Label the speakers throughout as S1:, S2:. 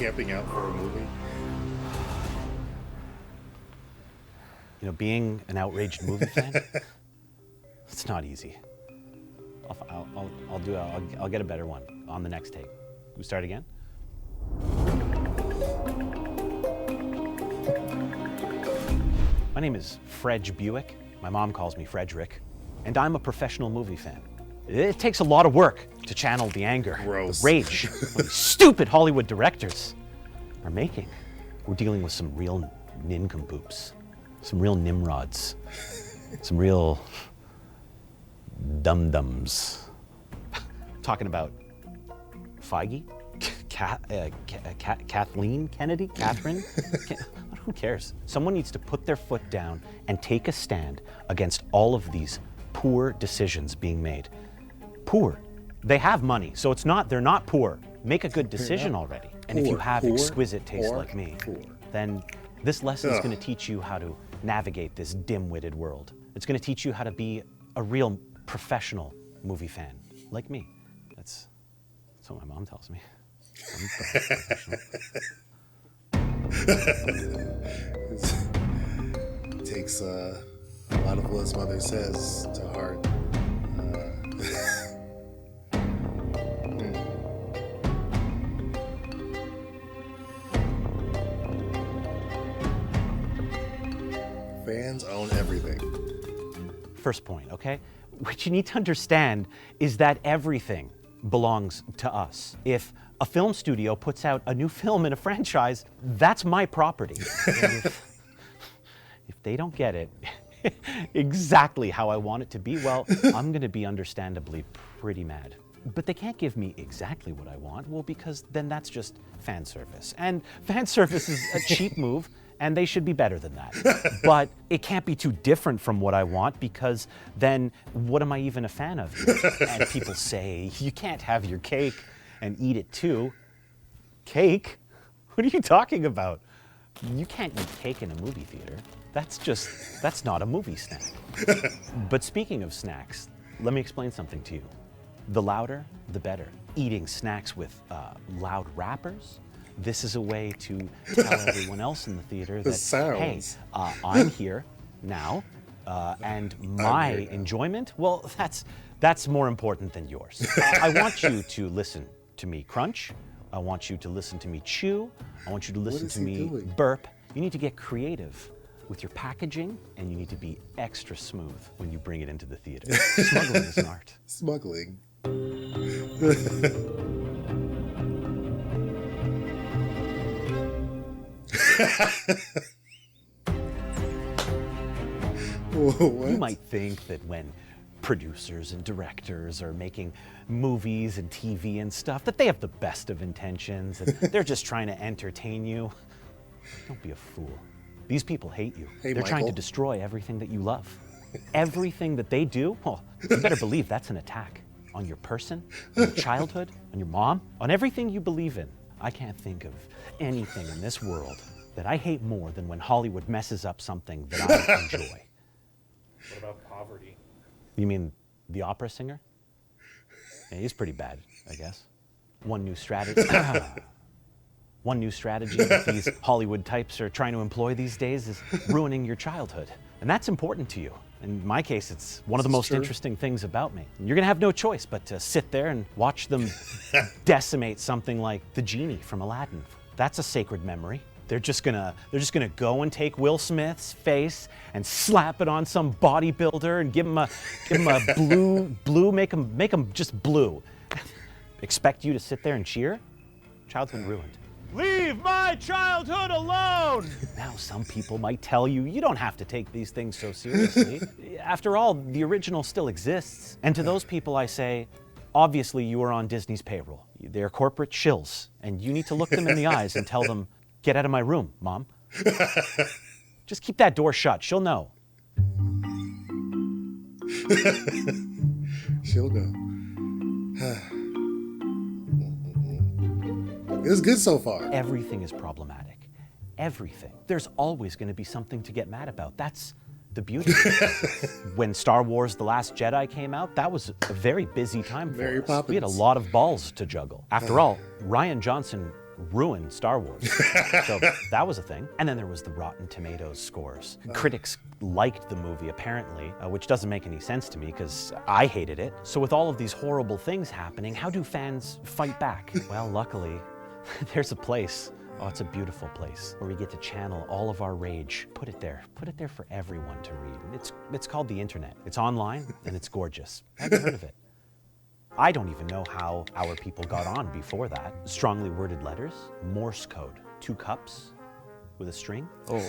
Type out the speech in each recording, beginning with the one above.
S1: camping out for a movie.
S2: You know, being an outraged movie fan, it's not easy. I'll get a better one on the next take. We start again? My name is Fred Buick. My mom calls me Frederick. And I'm a professional movie fan. It takes a lot of work to channel the anger,
S1: Gross.
S2: the rage stupid Hollywood directors are making. We're dealing with some real nincompoops, some real nimrods, some real dum-dums. Talking about Feige, Kathleen Kennedy, Catherine. Who cares? Someone needs to put their foot down and take a stand against all of these poor decisions being made. Poor. They have money, so they're not poor. Make a good decision already. And if you have exquisite taste like me, then this lesson is going to teach you how to navigate this dim-witted world. It's going to teach you how to be a real professional movie fan, like me. That's what my mom tells me. I'm professional.
S1: It takes a lot of what his mother says to heart. Fans own everything.
S2: First point, okay? What you need to understand is that everything belongs to us. If a film studio puts out a new film in a franchise, that's my property. And if they don't get it exactly how I want it to be, well, I'm gonna be understandably pretty mad. But they can't give me exactly what I want, well, because then that's just fan service. And fan service is a cheap move, and they should be better than that. But it can't be too different from what I want, because then what am I even a fan of? And people say, you can't have your cake and eat it too. Cake? What are you talking about? You can't eat cake in a movie theater. That's not a movie snack. But speaking of snacks, let me explain something to you. The louder, the better. Eating snacks with loud rappers, this is a way to tell everyone else in the theater that, hey, I'm here now, and my enjoyment, well, that's more important than yours. I want you to listen to me crunch. I want you to listen to me chew. I want you to listen to me burp. You need to get creative with your packaging, and you need to be extra smooth when you bring it into the theater. Smuggling is an art.
S1: Smuggling.
S2: You might think that when producers and directors are making movies and TV and stuff, that they have the best of intentions and they're just trying to entertain you. Don't be a fool. These people hate you. They're trying to destroy everything that you love. Everything that they do, well, you better believe that's an attack on your person, on your childhood, on your mom, on everything you believe in. I can't think of anything in this world that I hate more than when Hollywood messes up something that I enjoy.
S3: What about poverty?
S2: You mean the opera singer? Yeah, he's pretty bad, I guess. One new strategy that these Hollywood types are trying to employ these days is ruining your childhood. And that's important to you. In my case, it's one of the most interesting things about me. You're gonna have no choice but to sit there and watch them decimate something like the genie from Aladdin. That's a sacred memory. They're just gonna go and take Will Smith's face and slap it on some bodybuilder and give him a blue, make him just blue. Expect you to sit there and cheer? Childhood ruined. Leave my childhood alone! Now, some people might tell you, you don't have to take these things so seriously. After all, the original still exists. And to those people I say, obviously you are on Disney's payroll. They're corporate shills, and you need to look them in the eyes and tell them, get out of my room, Mom. Just keep that door shut, she'll know.
S1: She'll know. It's good so far.
S2: Everything is problematic. Everything. There's always going to be something to get mad about. That's the beauty. When Star Wars The Last Jedi came out, that was a very busy time for us. We had a lot of balls to juggle. After all, Rian Johnson ruin Star Wars. So that was a thing. And then there was the Rotten Tomatoes scores. Critics liked the movie, apparently, which doesn't make any sense to me because I hated it. So with all of these horrible things happening, how do fans fight back? Well, luckily, there's a place. Oh, it's a beautiful place where we get to channel all of our rage. Put it there for everyone to read. It's called the internet. It's online and it's gorgeous. Have you heard of it? I don't even know how our people got on before that. Strongly worded letters, Morse code, 2 cups with a string. Oh,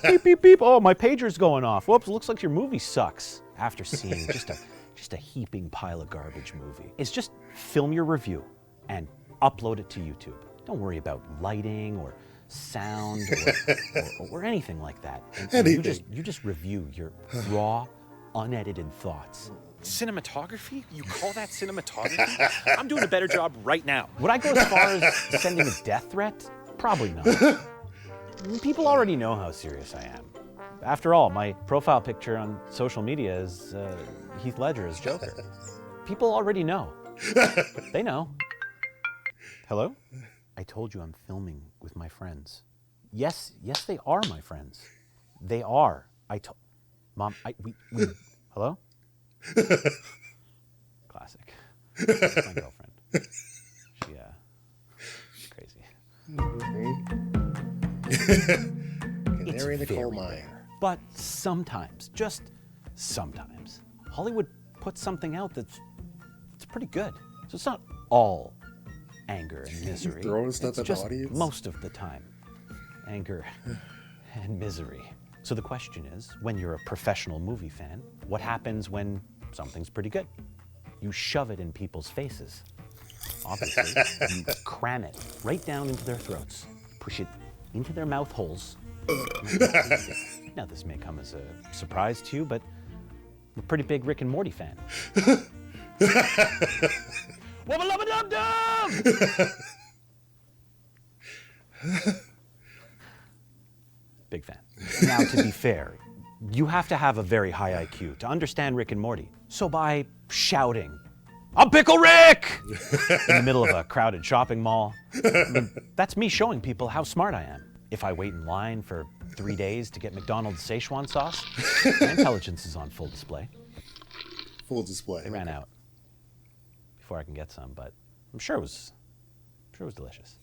S2: beep, beep, beep. Oh, my pager's going off. Whoops, looks like your movie sucks. After seeing just a heaping pile of garbage movie. It's just film your review and upload it to YouTube. Don't worry about lighting or sound or anything like that. And you just review your raw, unedited thoughts.
S3: Cinematography? You call that cinematography? I'm doing a better job right now.
S2: Would I go as far as sending a death threat? Probably not. People already know how serious I am. After all, my profile picture on social media is Heath Ledger as Joker. People already know. They know. Hello? I told you I'm filming with my friends. Yes, they are my friends. They are. Mom, we hello? Classic. That's my girlfriend. She's crazy.
S1: Canary in the coal mine.
S2: Rare. But sometimes, just sometimes, Hollywood puts something out that's pretty good. So it's not all anger and misery.
S1: Throwing stuff at the audience?
S2: Most of the time, anger and misery. So the question is, when you're a professional movie fan, what happens when something's pretty good? You shove it in people's faces. Obviously, you cram it right down into their throats, push it into their mouth holes. Now, this may come as a surprise to you, but I'm a pretty big Rick and Morty fan. Wubba-lubba-dub-dub! Big fan. Now, to be fair, you have to have a very high IQ to understand Rick and Morty. So by shouting, "I'm Pickle Rick!" in the middle of a crowded shopping mall, that's me showing people how smart I am. If I wait in line for 3 days to get McDonald's Szechuan sauce, my intelligence is on full display.
S1: Full display.
S2: They ran out before I can get some, but I'm sure it was delicious.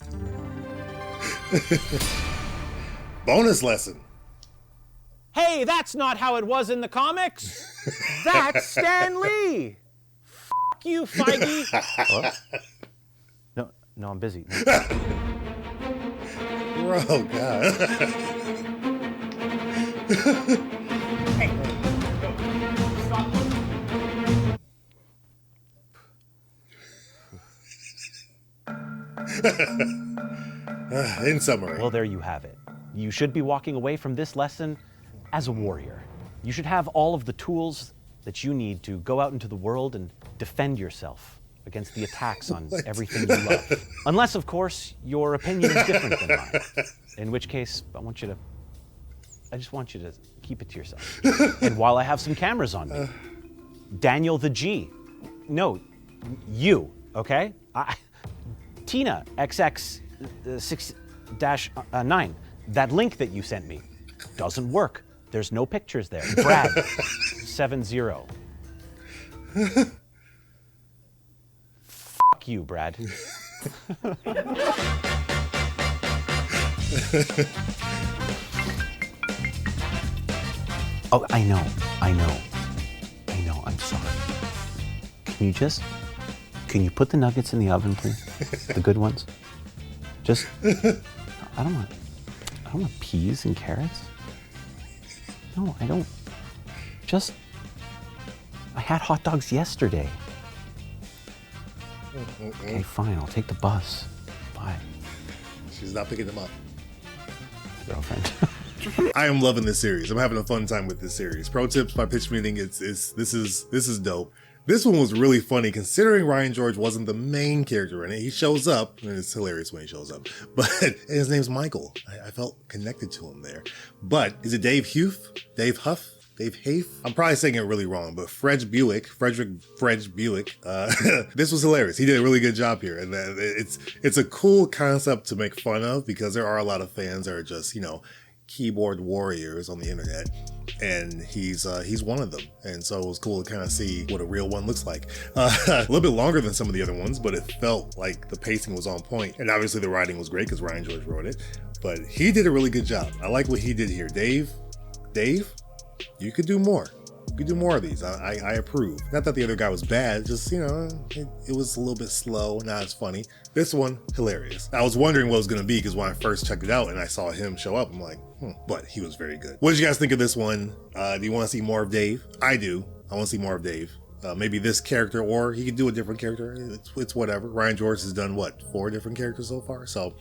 S1: Bonus lesson.
S2: Hey, that's not how it was in the comics. That's Stan Lee. F*** you, Feige. Hello? No, I'm busy.
S1: Oh, God. In summary.
S2: Well, there you have it. You should be walking away from this lesson as a warrior. You should have all of the tools that you need to go out into the world and defend yourself against the attacks on everything you love. Unless, of course, your opinion is different than mine. In which case, I just want you to keep it to yourself. And while I have some cameras on me, Daniel the G. No, you, okay? Tina XX 6-9. That link that you sent me doesn't work. There's no pictures there. Brad 70. Fuck you, Brad. Oh, I know. I'm sorry. Can you put the nuggets in the oven, please? The good ones? Just, I don't want peas and carrots. No, I don't. Just, I had hot dogs yesterday. Okay, fine, I'll take the bus. Bye.
S1: She's not picking them up.
S2: Girlfriend.
S1: I am loving this series. I'm having a fun time with this series. Pro tips, my pitch meeting, this is dope. This one was really funny considering Ryan George wasn't the main character in it. He shows up, and it's hilarious when he shows up, but his name's Michael. I felt connected to him there. But is it Dave Huff? Dave Hafe? I'm probably saying it really wrong, but Frederick Buick, this was hilarious. He did a really good job here. And it's a cool concept to make fun of because there are a lot of fans that are just, you know, keyboard warriors on the internet. And he's one of them. And so it was cool to kind of see what a real one looks like. A little bit longer than some of the other ones, but it felt like the pacing was on point. And obviously the writing was great because Ryan George wrote it. But he did a really good job. I like what he did here. Dave, you could do more. You could do more of these. I approve. Not that the other guy was bad, just, you know, it was a little bit slow, not as funny. This one, hilarious. I was wondering what it was going to be because when I first checked it out and I saw him show up, I'm like, but he was very good. What did you guys think of this one? Do you want to see more of Dave? I do. I want to see more of Dave. Maybe this character, or he could do a different character. It's whatever. Ryan George has done, what, 4 different characters so far? So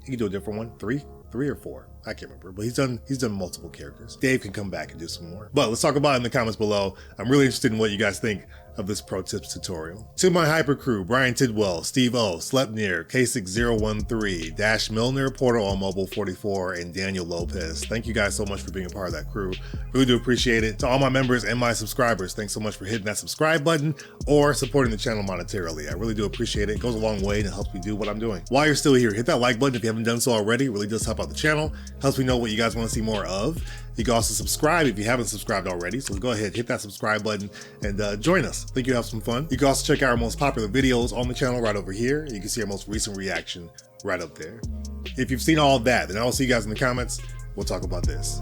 S1: he could do a different one. 3 or 4, I can't remember, but he's done multiple characters. Dave can come back and do some more. But let's talk about it in the comments below. I'm really interested in what you guys think of this pro tips tutorial. To my hyper crew, Brian Tidwell, Steve O, Slepnir, K6013, Dash Milner, Portal on Mobile 44, and Daniel Lopez. Thank you guys so much for being a part of that crew. Really do appreciate it. To all my members and my subscribers, thanks so much for hitting that subscribe button or supporting the channel monetarily. I really do appreciate it. It goes a long way and it helps me do what I'm doing. While you're still here, hit that like button if you haven't done so already. It really does help out the channel. Helps me know what you guys want to see more of. You can also subscribe if you haven't subscribed already. So go ahead, hit that subscribe button and join us. I think you'll have some fun. You can also check out our most popular videos on the channel right over here. You can see our most recent reaction right up there. If you've seen all of that, then I will see you guys in the comments. We'll talk about this.